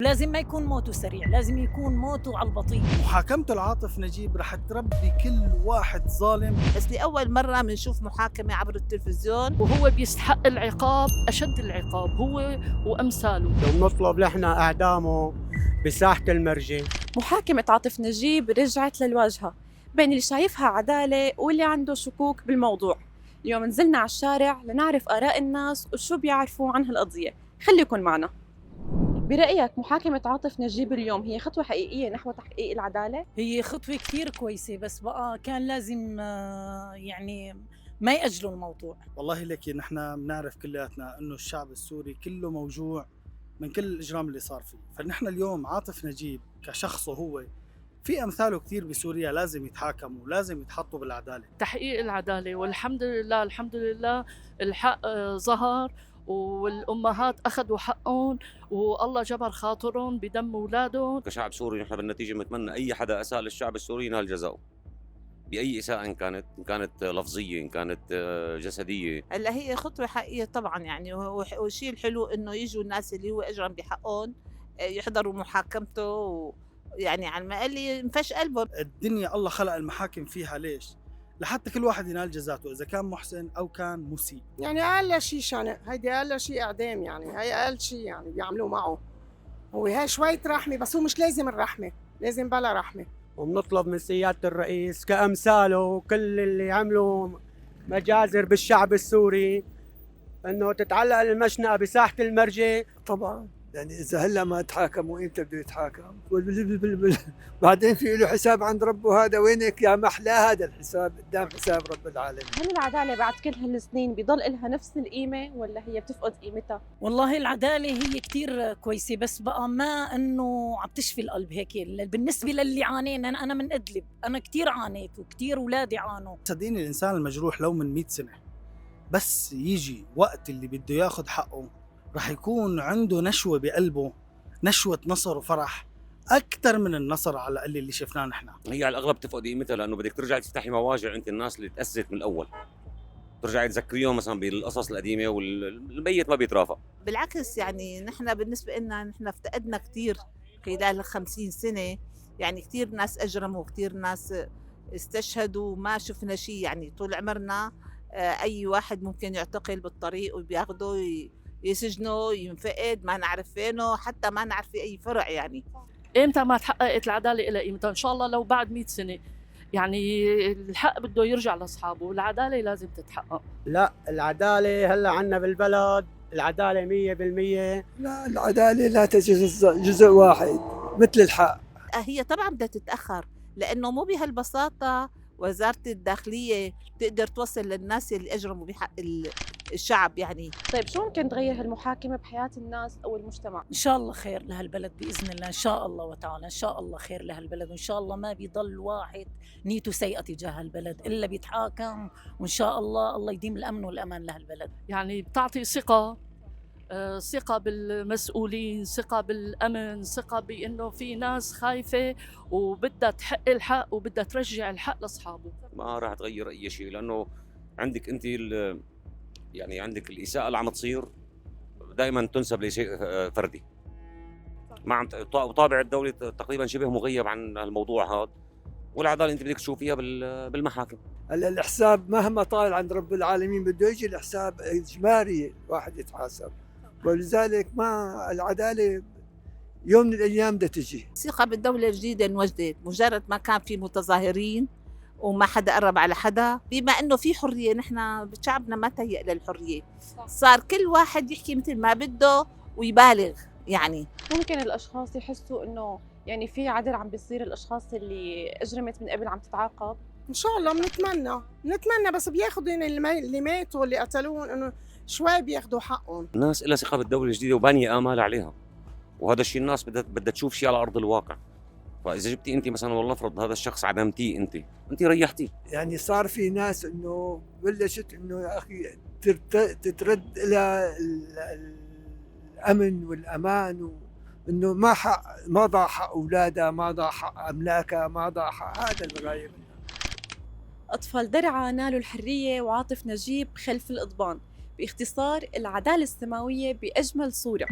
لازم ما يكون موته سريع، لازم يكون موته على البطيء. محاكمته لعاطف نجيب رح تربي كل واحد ظالم. بس لأول مرة بنشوف محاكمة عبر التلفزيون. وهو بيستحق العقاب، أشد العقاب هو وأمثاله. لو نطلب نحن إعدامه بساحة المرجي. محاكمة عاطف نجيب رجعت للواجهة بين اللي شايفها عدالة واللي عنده شكوك بالموضوع. اليوم نزلنا على الشارع لنعرف آراء الناس وشو بيعرفوا عن هالقضية. خليكن معنا. برأيك محاكمة عاطف نجيب اليوم هي خطوة حقيقية نحو تحقيق العدالة؟ هي خطوة كثير كويسة، بس بقى كان لازم يعني ما يأجلوا الموضوع. والله لك نحن بنعرف كلياتنا انه الشعب السوري كله موجوع من كل الاجرام اللي صار فيه، فنحن اليوم عاطف نجيب كشخصه هو في امثاله كثير بسوريا لازم يتحاكموا ولازم يتحطوا بالعداله. تحقيق العدالة، والحمد لله الحمد لله الحق ظهر والأمهات أخذوا حقهم والله جبر خاطرهم بدم أولادهم. كشعب سوري نحن بالنتيجة بنتمنى أي حدا أساء للشعب السوري ينال جزاؤه بأي إساءة إن كانت لفظية إن كانت جسدية. هلا هي خطوة حقيقية طبعا يعني، والشيء الحلو إنه يجوا الناس اللي هو أجرم بحقهم يحضروا محاكمته، يعني على ما قال لي انفش قلبهم. الدنيا الله خلق المحاكم فيها ليش؟ لحتى كل واحد ينال جزاته اذا كان محسن او كان مسيء. يعني اقل شيء شنق، هيدي اقل شيء اعدام، يعني هي اقل شيء يعني بيعملوه معه. هو هي شوية رحمة، بس هو مش لازم الرحمة، لازم بلا رحمة. وبنطلب من سيادة الرئيس كأمثاله وكل اللي عملوا مجازر بالشعب السوري انه تتعلق المشنقة بساحة المرجي. طبعا يعني اذا هلا ما تحاكموا امتى بده يتحاكم؟ بعدين في له حساب عند ربه، هذا وينك يا محلى هذا الحساب قدام حساب رب العالمين. هل العدالة بعد كل هالسنين بيضل إلها نفس القيمة ولا هي بتفقد قيمتها؟ والله العدالة هي كتير كويسة، بس بقى ما انه عم تشفي القلب هيك. بالنسبة للي عانينا، انا من ادلب، انا كتير عانيت وكتير اولادي عانوا. صدقيني الانسان المجروح لو من 100 سنة بس يجي وقت اللي بده ياخذ حقه رح يكون عنده نشوة بقلبه، نشوة نصر وفرح أكثر من النصر على الأقل اللي شفناه نحن. هي على الأغلب تفقد قيمتها لأنه بدك ترجع تفتحي مواجع أنت الناس اللي تأسست من الأول، ترجعي تذكريهم مثلا بالقصص القديمة، والميت ما بيترافق. بالعكس يعني نحن بالنسبة لنا نحن افتقدنا كتير خلال 50 سنة، يعني كتير ناس أجرموا وكتير ناس استشهدوا ما شفنا شيء. يعني طول عمرنا أي واحد ممكن يعتقل بالطريق وبياخده يسجنه ينفقد ما نعرف فينه، حتى ما نعرف في أي فرع. يعني إمتى ما تحققت العدالة إلى قيمتها؟ إن شاء الله لو بعد 100 سنة. يعني الحق بده يرجع لأصحابه والعدالة لازم تتحقق. لا، العدالة هلا عنا بالبلد العدالة 100%. لا، العدالة لا تجوز جزء واحد مثل الحق. هي طبعا بدها تتأخر، لأنه مو بهالبساطة وزارة الداخلية تقدر توصل للناس اللي أجرموا بحق الشعب. يعني طيب شو ممكن تغير هالمحاكمة بحياة الناس أو المجتمع؟ ان شاء الله خير لهالبلد باذن الله، ان شاء الله وتعالى، ان شاء الله خير لهالبلد، وان شاء الله ما بيضل واحد نيته سيئة تجاه البلد الا بيتحاكم، وان شاء الله الله يديم الامن والامان لهالبلد. يعني بتعطي ثقة، ثقة بالمسؤولين، ثقة بالأمن، ثقة بأنه في ناس خايفة وبدها تحق الحق وبدها ترجع الحق لأصحابه. ما راح تغير أي شيء لأنه عندك أنت يعني عندك الإساءة اللي عم تصير دائما تنسب لشيء فردي. ما عم طابع الدولة تقريبا شبه مغيب عن الموضوع هذا، والعدالة أنت بدك تشوفيها بالمحاكم. هلا الحساب مهما طال عند رب العالمين بده يجي الحساب اجباري الواحد يتحاسب، ولذلك ما العدالة يوم من الايام بدها تجي. الثقة بالدولة الجديدة انوجدت مجرد ما كان في متظاهرين وما حدا قرب على حدا. بما انه في حرية، نحن شعبنا ما تهيأ للحرية، صار كل واحد يحكي مثل ما بده ويبالغ. يعني ممكن الأشخاص يحسوا إنه يعني في عدل عم بيصير، الأشخاص اللي أجرمت من قبل عم تتعاقب. ان شاء الله بنتمنى بس بياخذوا اللي ماتوا اللي قتلوهم انه شوي بياخذوا حقهم. الناس لها ثقة بالدولة الجديدة وبانية آمال عليها، وهذا الشيء الناس بدها تشوف شيء على أرض الواقع. فإذا جبتي أنت مثلا والله فرض هذا الشخص عدمتيه أنت ريحتيه. يعني صار في ناس انه بلشت انه يا اخي تترد الى الامن والامان، انه ما ضاع حق اولادها، ما ضاع حق املاكها، ما ضاع حق هذا الغايب. أطفال درعا نالوا الحرية وعاطف نجيب خلف الإضبان. باختصار العدالة السماوية بأجمل صورة.